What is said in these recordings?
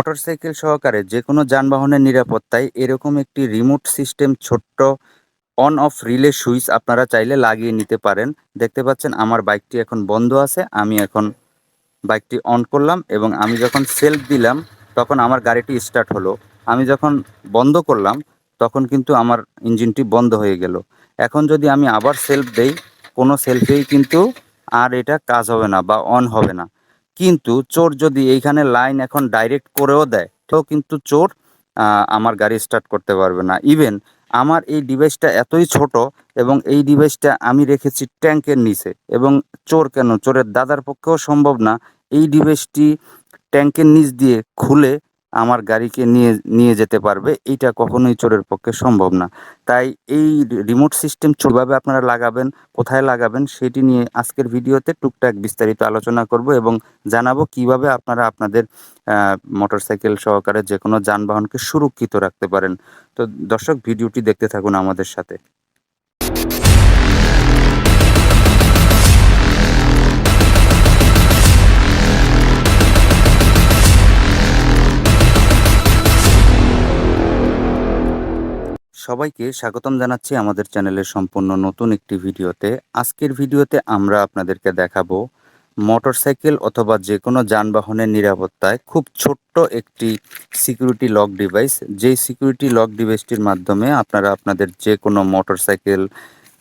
Motorcycle সহকারে যেকোনো যানবাহনের নিরাপত্তায় এরকম একটি রিমোট সিস্টেম ছোট্ট অন অফ রিলে সুইচ আপনারা চাইলে লাগিয়ে নিতে পারেন। দেখতে পাচ্ছেন আমার বাইকটি এখন বন্ধ আছে। আমি এখন বাইকটি অন করলাম এবং আমি যখন সেলফ দিলাম তখন আমার গাড়িটি স্টার্ট হলো। আমি যখন বন্ধ করলাম তখন কিন্তু আমার ইঞ্জিনটি বন্ধ হয়ে গেল। এখন যদি আমি আবার সেলফ দেই, কোনো সেলফেই কিন্তু আর এটা কাজ হবে না বা অন হবে না। কিন্তু চোর যদি এইখানে লাইন এখন ডাইরেক্ট করেও দেয়, তো কিন্তু চোর আমার গাড়ি স্টার্ট করতে পারবে না। ইভেন আমার এই ডিভাইসটা এতই ছোট এবং এই ডিভাইসটা আমি রেখেছি ট্যাঙ্কের নিচে, এবং চোর কেন, চোরের দাদার পক্ষেও সম্ভব না এই ডিভাইসটি ট্যাঙ্কের নিচ দিয়ে খুলে আমার গাড়িকে নিয়ে নিয়ে যেতে পারবে। এইটা কখনোই চোরের পক্ষে সম্ভব না। তাই এই রিমোট সিস্টেম কিভাবে আপনারা লাগাবেন, কোথায় লাগাবেন সেটি নিয়ে আজকের ভিডিওতে টুকটাক বিস্তারিত আলোচনা করব এবং জানাবো কিভাবে আপনারা আপনাদের মোটরসাইকেল সহকারে যেকোনো যানবাহনকে সুরক্ষিত রাখতে পারেন। তো দর্শক, ভিডিওটি দেখতে থাকুন আমাদের সাথে। সবাইকে স্বাগতম জানাচ্ছি আমাদের চ্যানেলের সম্পূর্ণ নতুন একটি ভিডিওতে। আজকের ভিডিওতে আমরা আপনাদেরকে দেখাবো মোটরসাইকেল অথবা যেকোনো যানবাহনের নিরাপত্তায় খুব ছোট্ট একটি সিকিউরিটি লক ডিভাইস। যেই সিকিউরিটি লক ডিভাইসটির মাধ্যমে আপনারা আপনাদের যেকোনো মোটরসাইকেল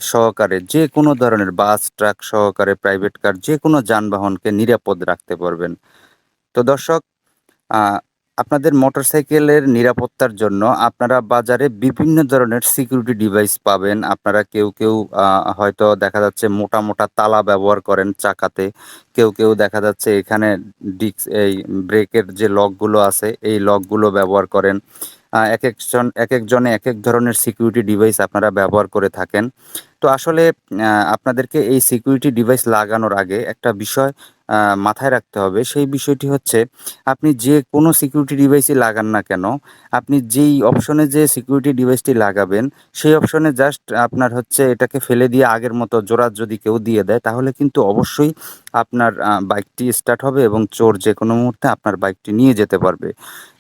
সহকারে যেকোনো ধরনের বাস, ট্রাক সহকারে প্রাইভেট কার যেকোনো যানবাহনকে নিরাপদ রাখতে পারবেন। তো দর্শক, আ আপনাদের মোটরসাইকেলের নিরাপত্তার জন্য আপনারা বাজারে বিভিন্ন ধরনের সিকিউরিটি ডিভাইস পাবেন। আপনারা কেউ হয়তো দেখা যাচ্ছে মোটা, মোটা তালা ব্যবহার করেন চাকাতে। কেউ দেখা যাচ্ছে এখানে এই ব্রেকের যে লকগুলো আছে, এই লকগুলো ব্যবহার করেন। একেকজনে একেক ধরনের সিকিউরিটি ডিভাইস আপনারা ব্যবহার করে থাকেন। তো আসলে আপনাদেরকে এই সিকিউরিটি ডিভাইস লাগানোর আগে একটা বিষয় মাথায় রাখতে হবে। সেই বিষয়টি হচ্ছে, আপনি যে কোনো সিকিউরিটি ডিভাইসই লাগান না কেন, আপনি যেই অপশনে যে সিকিউরিটি ডিভাইসটি লাগাবেন, সেই অপশনে জাস্ট আপনার হচ্ছে এটাকে ফেলে দিয়ে আগের মতো জোড়া যদি কেউ দিয়ে দেয়, তাহলে কিন্তু অবশ্যই আপনার বাইকটি স্টার্ট হবে এবং চোর যেকোনো মুহূর্তে আপনার বাইকটি নিয়ে যেতে পারবে।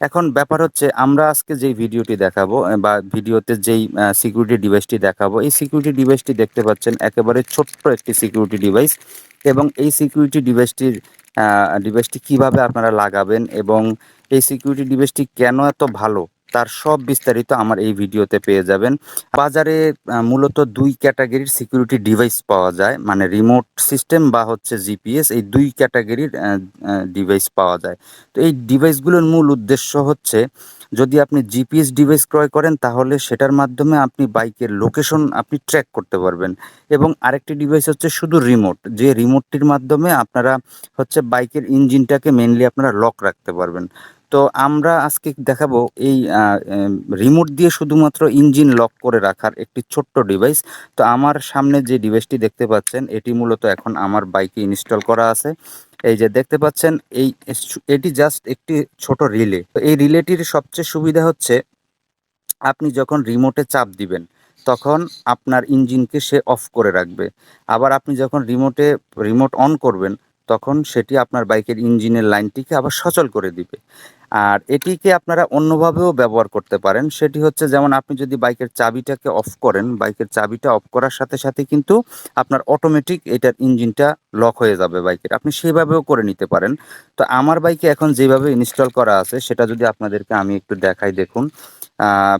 এখন ব্যাপার হচ্ছে, আমরা আজকে যেই ভিডিওটি দেখাবো বা ভিডিওতে যেই সিকিউরিটি ডিভাইসটি দেখাবো, এই সিকিউরিটি ডিভাইসটি দেখতে পাচ্ছেন একেবারে ছোট্ট একটি সিকিউরিটি ডিভাইস। এবং এই সিকিউরিটি ডিভাইসটি কিভাবে আপনারা লাগাবেন এবং এই সিকিউরিটি ডিভাইসটি কেন এত ভালো, তার সব বিস্তারিত আমার এই ভিডিওতে পেয়ে যাবেন। বাজারে মূলত ২ ক্যাটাগরির সিকিউরিটি ডিভাইস পাওয়া যায়। মানে রিমোট সিস্টেম বা হচ্ছে জিপিএস, এই ২ ক্যাটাগরির ডিভাইস পাওয়া যায়। তো এই ডিভাইসগুলোর মূল উদ্দেশ্য হচ্ছে, যদি আপনি জিপিএস ডিভাইস ক্রয় করেন তাহলে সেটার মাধ্যমে আপনি বাইকের লোকেশন আপনি ট্র্যাক করতে পারবেন। এবং আরেকটি ডিভাইস হচ্ছে শুধু রিমোট, যে রিমোটটির মাধ্যমে আপনারা হচ্ছে বাইকের ইঞ্জিনটাকে মেইনলি আপনারা লক রাখতে পারবেন। তো আমরা আজকে দেখাবো এই রিমোট দিয়ে শুধুমাত্র ইঞ্জিন লক করে রাখার একটি ছোট্ট ডিভাইস। তো আমার সামনে যে ডিভাইসটি দেখতে পাচ্ছেন, এটি মূলত এখন আমার বাইকে ইনস্টল করা আছে। এই যে দেখতে পাচ্ছেন, এটি জাস্ট একটি ছোট রিলে। তো এই রিলেটির সবচেয়ে সুবিধা হচ্ছে, আপনি যখন রিমোটে চাপ দিবেন তখন আপনার ইঞ্জিনকে সে অফ করে রাখবে। আবার আপনি যখন রিমোট অন করবেন তখন সেটি আপনার বাইকের ইঞ্জিনের লাইনটিকে আবার সচল করে দিবে। আর এটিকে আপনারা অন্যভাবেও ব্যবহার করতে পারেন। সেটি হচ্ছে, যেমন আপনি যদি বাইকের চাবিটাকে অফ করেন, বাইকের চাবিটা অফ করার সাথে সাথে কিন্তু আপনার অটোমেটিক এটার ইঞ্জিনটা লক হয়ে যাবে বাইকের। আপনি সেভাবেও করে নিতে পারেন। তো আমার বাইকে এখন যেভাবে ইনস্টল করা আছে সেটা যদি আপনাদেরকে আমি একটু দেখাই, দেখুন।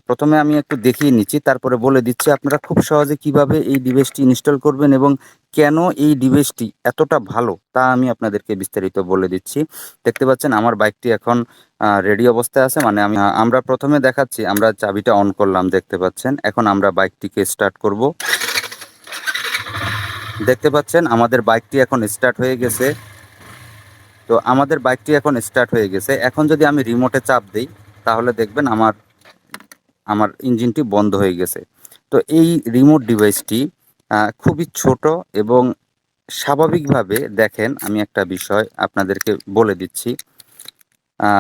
প্রথমে আমি একটু দেখিয়ে নিচ্ছি, তারপরে বলে দিচ্ছি আপনারা খুব সহজে কিভাবে এই ডিভাইসটি ইনস্টল করবেন এবং কেন এই ডিভাইসটি এতটা ভালো তা আমি আপনাদেরকে বিস্তারিত বলে দিচ্ছি। দেখতে পাচ্ছেন আমার বাইকটি এখন রেডি অবস্থায় আছে। মানে আমরা প্রথমে দেখাচ্ছি, আমরা চাবিটা অন করলাম, দেখতে পাচ্ছেন। এখন আমরা বাইকটিকে স্টার্ট করব। দেখতে পাচ্ছেন আমাদের বাইকটি এখন স্টার্ট হয়ে গেছে। তো আমাদের বাইকটি এখন স্টার্ট হয়ে গেছে। এখন যদি আমি রিমোটে চাপ দিই তাহলে দেখবেন আমার আমার ইঞ্জিনটি বন্ধ হয়ে গেছে। তো এই রিমোট ডিভাইসটি খুবই ছোট এবং স্বাভাবিকভাবে দেখেন, আমি একটা বিষয় আপনাদেরকে বলে দিচ্ছি। আ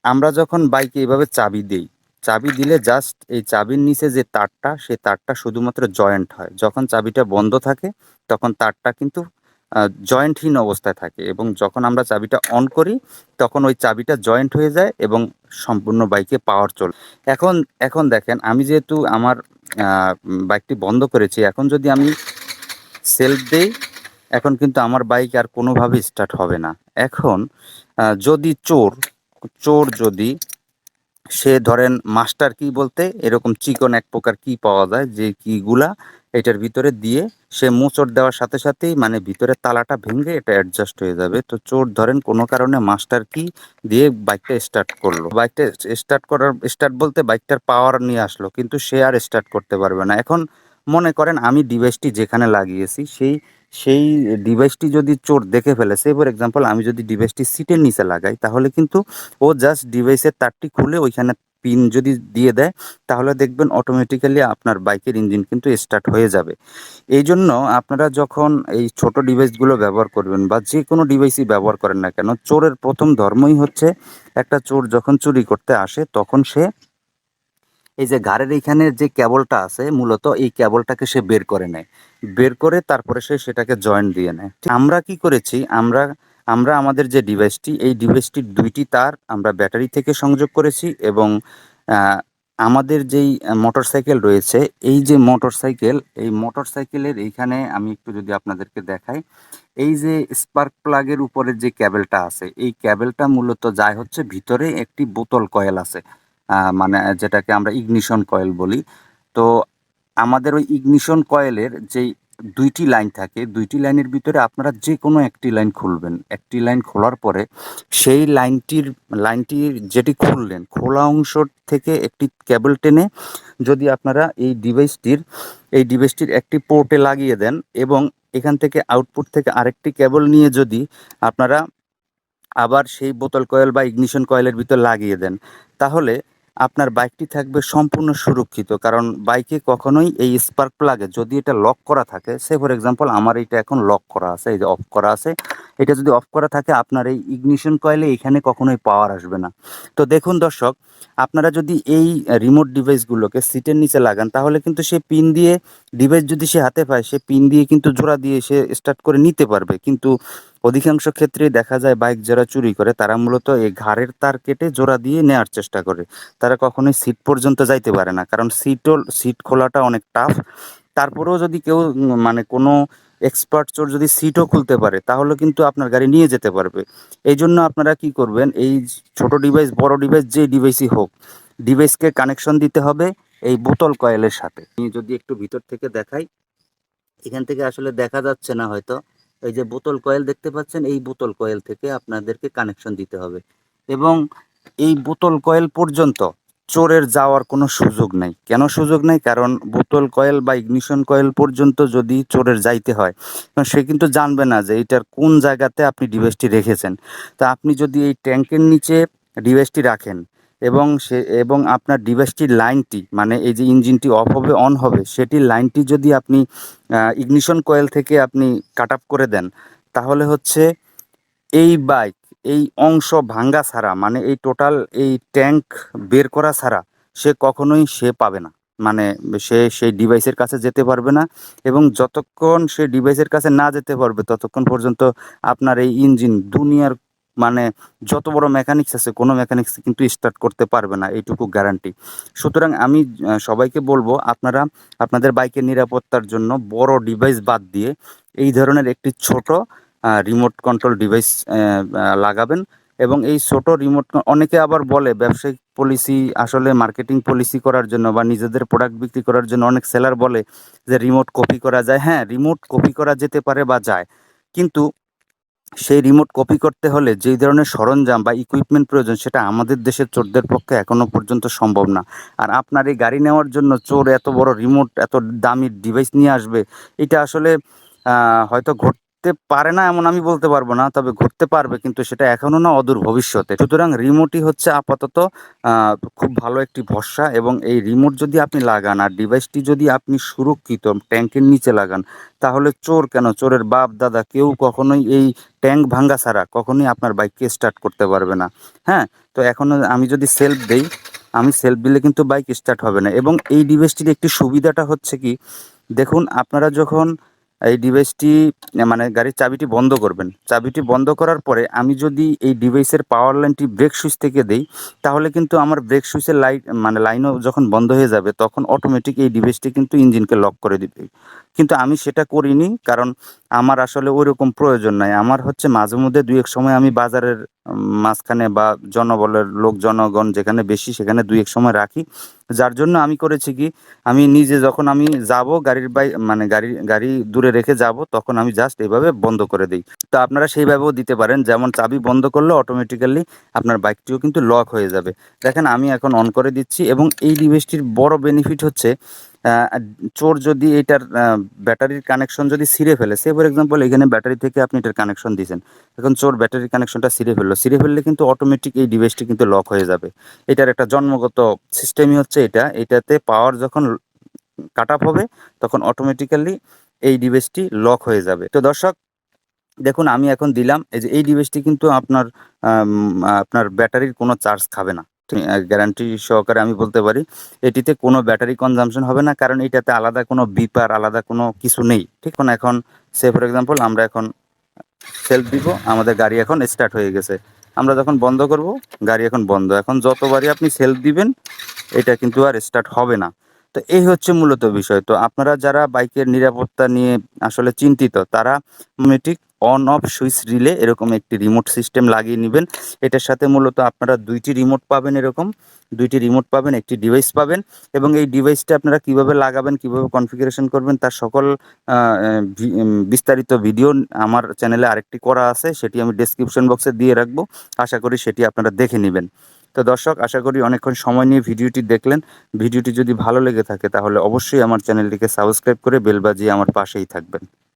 আমরা যখন বাইকে এভাবে চাবি দেই, চাবি দিলে জাস্ট এই চাবির নিচে যে তারটা, সেই তারটা শুধুমাত্র জয়েন্ট হয়। যখন চাবিটা বন্ধ থাকে তখন তারটা কিন্তু জয়েন্টহীন অবস্থায় থাকে এবং যখন আমরা চাবিটা অন করি তখন ওই চাবিটা জয়েন্ট হয়ে যায় এবং সম্পূর্ণ বাইকে পাওয়ার চলে। এখন এখন দেখেন আমি যেহেতু আমার বাইকটি বন্ধ করেছি, এখন যদি আমি সেলফ দেই, এখন কিন্তু আমার বাইক আর কোনোভাবেই স্টার্ট হবে না। এখন যদি চোর যদি সে ধরেন মাস্টার কি বলতে এরকম চিকন এক প্রকার কি পাওয়া যায় যে কিগুলা এটার ভিতরে দিয়ে সে মোচড় দেওয়ার সাথে সাথেই মানে ভিতরে তালাটা ভেঙে এটা অ্যাডজাস্ট হয়ে যাবে। তো চোর ধরেন কোনো কারণে মাস্টার কি দিয়ে বাইকটা স্টার্ট করলো, বাইকটা স্টার্ট বলতে বাইকটার পাওয়ার নিয়ে আসলো, কিন্তু সে আর স্টার্ট করতে পারবে না। এখন মনে করেন আমি ডিভাইসটি যেখানে লাগিয়েছি সেই ডিভাইসটি যদি চোর দেখে ফেলে, সে ফর এক্সাম্পল আমি যদি ডিভাইসটি সিটের নিচে লাগাই, তাহলে কিন্তু ও জাস্ট ডিভাইসের তারটি খুলে ওইখানে পিন যদি দিয়ে দেয়, তাহলে দেখবেন অটোমেটিক্যালি আপনার বাইকের ইঞ্জিন কিন্তু স্টার্ট হয়ে যাবে। এই জন্য আপনারা যখন এই ছোট ডিভাইসগুলো ব্যবহার করবেন বা যে কোনো ডিভাইসই ব্যবহার করেন না কেন, চোরের প্রথম ধর্মই হচ্ছে, একটা চোর যখন চুরি করতে আসে তখন সে এই যে ঘাড়ের এইখানে যে কেবলটা আছে মূলত এই কেবলটাকে সে বের করে নেয়। বের করে তারপরে সে সেটাকে জয়েন্ট দিয়ে নেয়। আমরা কি করেছি, আমরা আমরা আমাদের যে ডিভাইসটি, এই ডিভাইসটির ২ টি তার আমরা ব্যাটারি থেকে সংযোগ করেছি এবং আ আমাদের যেই মোটরসাইকেল রয়েছে, এই যে মোটরসাইকেল, এই মোটরসাইকেলের এইখানে আমি একটু যদি আপনাদেরকে দেখাই, এই যে স্পার্ক প্লাগের উপরে যে ক্যাবেলটা আছে, এই ক্যাবেলটা মূলত যায় হচ্ছে ভিতরে একটি বোতল কয়েল আছে। মানে যেটাকে আমরা ইগনিশন কয়েল বলি। তো আমাদের ওই ইগনিশন কয়েলের যেই ২ টি লাইন থাকে, ২ টি লাইনের ভিতরে আপনারা যেকোনো একটি লাইন খুলবেন। একটি লাইন খোলার পরে সেই লাইনটির যেটি খুললেন, খোলা অংশ থেকে একটি ক্যাবল টেনে যদি আপনারা এই ডিভাইসটির একটি পোর্টে লাগিয়ে দেন এবং এখান থেকে আউটপুট থেকে আরেকটি কেবল নিয়ে যদি আপনারা আবার সেই বোতল কয়েল বা ইগনিশন কয়েলের ভিতর লাগিয়ে দেন, তাহলে আপনার বাইকটি থাকবে সম্পূর্ণ সুরক্ষিত। কারণ বাইকে কখনোই এই স্পার্ক প্লাগে যদি এটা লক করা থাকে, সে ফর এক্সাম্পল আমার এইটা এখন লক করা আছে, এই যে অফ করা আছে। এটা যদি অফ করা থাকে আপনার এই ইগনিশন কয়েলে এখানে কখনোই পাওয়ার আসবে না। তো দেখুন দর্শক, আপনারা যদি এই রিমোট ডিভাইসগুলোকে সিটের নিচে লাগান, তাহলে কিন্তু সে পিন দিয়ে ডিভাইস যদি সে হাতে পায়, সে পিন দিয়ে কিন্তু জোড়া দিয়ে সে স্টার্ট করে নিতে পারবে। কিন্তু অধিকাংশ ক্ষেত্রেই দেখা যায় বাইক যারা চুরি করে তারা মূলত এই ঘাড়ের তার কেটে জোড়া দিয়ে নেয়ার চেষ্টা করে। তারা কখনোই সিট পর্যন্ত যাইতে পারে না। কারণ সিট খোলাটা অনেক টাফ। তারপরেও যদি কেউ মানে কোনো এক্সপার্ট চোর যদি সিটও খুলতে পারে, তাহলে কিন্তু আপনার গাড়ি নিয়ে যেতে পারবে। এইজন্য আপনারা কি করবেন, এই ছোট ডিভাইস, বড় ডিভাইস যেই ডিভাইসই হোক, ডিভাইসকে কানেকশন দিতে হবে এই বোতল কয়েলের সাথে। আমি যদি একটু ভিতর থেকে দেখাই, এখান থেকে আসলে দেখা যাচ্ছে না হয়তো। এই যে বোতল কয়েল দেখতে পাচ্ছেন, এই বোতল কয়েল থেকে আপনাদেরকে কানেকশন দিতে হবে এবং এই বোতল কয়েল পর্যন্ত চোরের যাওয়ার কোনো সুযোগ নাই। কেন সুযোগ নাই? কারণ বোতল কয়েল বা ইগনিশন কয়েল পর্যন্ত যদি চোরের যাইতে হয়, সে কিন্তু জানবে না যে এইটার কোন জায়গাতে আপনি ডিভাইসটি রেখেছেন। তা আপনি যদি এই ট্যাঙ্কের নিচে ডিভাইসটি রাখেন এবং আপনার ডিভাইসটির লাইনটি মানে এই যে ইঞ্জিনটি অফ হবে অন হবে সেটির লাইনটি যদি আপনি ইগনিশন কয়েল থেকে আপনি কাট অফ করে দেন, তাহলে হচ্ছে এই বাইক এই অংশ ভাঙ্গা ছাড়া মানে এই টোটাল এই ট্যাঙ্ক বের করা ছাড়া সে কখনোই সে পাবে না। মানে সে সেই ডিভাইসের কাছে যেতে পারবে না এবং যতক্ষণ সে ডিভাইসের কাছে না যেতে পারবে ততক্ষণ পর্যন্ত আপনার এই ইঞ্জিন দুনিয়ার মানে যত বড় মেকানিক্স আছে কোনো মেকানিক্স কিন্তু স্টার্ট করতে পারবে না, এইটুকু গ্যারান্টি। সুতরাং আমি সবাইকে বলবো আপনারা আপনাদের বাইকের নিরাপত্তার জন্য বড় ডিভাইস বাদ দিয়ে এই ধরনের একটি ছোট রিমোট কন্ট্রোল ডিভাইস লাগাবেন এবং এই ছোট অনেকে আবার বলে ব্যবসায়িক পলিসি আসলে মার্কেটিং পলিসি করার জন্য বা নিজেদের প্রোডাক্ট বিক্রি করার জন্য অনেক সেলার বলে যে রিমোট কপি করা যায়। হ্যাঁ, রিমোট কপি করা যেতে পারে বা যায়, কিন্তু সেই রিমোট কপি করতে হলে যেই ধরনের সরঞ্জাম বা ইকুইপমেন্ট প্রয়োজন সেটা আমাদের দেশের চোরদের পক্ষে এখনো পর্যন্ত সম্ভব না। আর আপনার এই গাড়ি নেওয়ার জন্য চোর এত বড় রিমোট এত দামি ডিভাইস নিয়ে আসবে, এটা আসলে হয়তো ঘটতে পারে না এমন আমি বলতে পারবো না, তবে ঘটতে পারবে, কিন্তু সেটা এখনো না, অদূর ভবিষ্যতে। সুতরাং রিমোটই হচ্ছে আপাতত খুব ভালো একটি ভরসা এবং এই রিমোট যদি আপনি লাগান আর ডিভাইসটি যদি আপনি সুরক্ষিত ট্যাঙ্কের নিচে লাগান, তাহলে চোর কেন, চোরের বাপ দাদা কেউ কখনোই এই ট্যাঙ্ক ভাঙ্গা ছাড়া কখনোই আপনার বাইককে স্টার্ট করতে পারবে না। হ্যাঁ, তো এখন আমি যদি সেলফ দেই, আমি সেলফ দিলে কিন্তু বাইক স্টার্ট হবে না। এবং এই ডিভাইসটির একটি সুবিধাটা হচ্ছে কি, দেখুন আপনারা যখন এই ডিভাইসটি মানে গাড়ির চাবিটি বন্ধ করবেন। চাবিটি বন্ধ করার পরে আমি যদি এই ডিভাইসের পাওয়ার লাইনটি ব্রেক সুইচ থেকে দেই, তাহলে কিন্তু আমার ব্রেক সুইচের লাইট মানে লাইনও যখন বন্ধ হয়ে যাবে, তখন অটোমেটিক এই ডিভাইসটি কিন্তু ইঞ্জিনকে লক করে দিবে। কিন্তু আমি সেটা করিনি, কারণ আমার আসলে ওইরকম প্রয়োজন নাই। আমার হচ্ছে মাঝেমধ্যে ২-১ সময় আমি বাজারের মাঝখানে বা জনবলের জনগণ যেখানে বেশি সেখানে ২-১ সময় রাখি। যার জন্য আমি করেছি কি, আমি নিজে যখন আমি যাবো গাড়ির মানে গাড়ি দূরে রেখে যাবো, তখন আমি জাস্ট এভাবে বন্ধ করে দেই। তো আপনারা সেইভাবেও দিতে পারেন। যেমন চাবি বন্ধ করলে অটোমেটিক্যালি আপনার বাইকটিও কিন্তু লক হয়ে যাবে। দেখেন আমি এখন অন করে দিচ্ছি, এবং এই ডিভাইসটির বড় বেনিফিট হচ্ছে আ চোর যদি এটার ব্যাটারির কানেকশন যদি ছিঁড়ে ফেলে, সে ফর এক্সাম্পল এখানে ব্যাটারি থেকে আপনি এটার কানেকশন দিছেন। এখন চোর ব্যাটারির কানেকশনটা ছিঁড়ে ফেলল। ছিঁড়ে ফেললে কিন্তু অটোমেটিক এই ডিভাইসটি কিন্তু লক হয়ে যাবে। এটার একটা জন্মগত সিস্টেমই হচ্ছে এটা। এটাতে পাওয়ার যখন কাট অফ হবে, তখন অটোমেটিক্যালি এই ডিভাইসটি লক হয়ে যাবে। তো দর্শক, দেখুন আমি এখন দিলাম। এই যে এই ডিভাইসটি কিন্তু আপনার ব্যাটারির কোনো চার্জ খাবে না। গ্যারান্টি সহকারে আমি বলতে পারি, এটিতে কোনো ব্যাটারি কনজাম্পশন হবে না। কারণ এটাতে আলাদা কোনো বিপার, আলাদা কোনো কিছু নেই। ঠিক? এখন সে ফর এক্সাম্পল আমরা এখন সেলফ দিব, আমাদের গাড়ি এখন স্টার্ট হয়ে গেছে। আমরা যখন বন্ধ করব, গাড়ি এখন বন্ধ। এখন যতবারই আপনি সেলফ দিবেন, এটা কিন্তু আর স্টার্ট হবে না। তো এই হচ্ছে মূলত বিষয়। তো আপনারা যারা বাইকের নিরাপত্তা নিয়ে আসলে চিন্তিত, তারা automatic on off switch relay এরকম একটি রিমোট সিস্টেম লাগিয়ে নিবেন। এটার সাথে মূলত আপনারা ২ টি রিমোট পাবেন এরকম। ২ টি রিমোট পাবেন, একটি ডিভাইস পাবেন, এবং এই ডিভাইসটা আপনারা কিভাবে লাগাবেন, কিভাবে কনফিগারেশন করবেন, তার সকল আ অ্যা বিস্তারিত ভিডিও আমার চ্যানেলে আরেকটি করা আছে। সেটি আমি ডেসক্রিপশন বক্সে দিয়ে রাখবো। আশা করি সেটি আপনারা দেখে নিবেন। তো দর্শক, আশা করি অনেকক্ষণ সময় নিয়ে ভিডিওটি দেখলেন। ভিডিওটি যদি ভালো লেগে থাকে, তাহলে অবশ্যই আমার চ্যানেলটিকে সাবস্ক্রাইব করে বেল বাজিয়ে আমার পাশেই থাকবেন।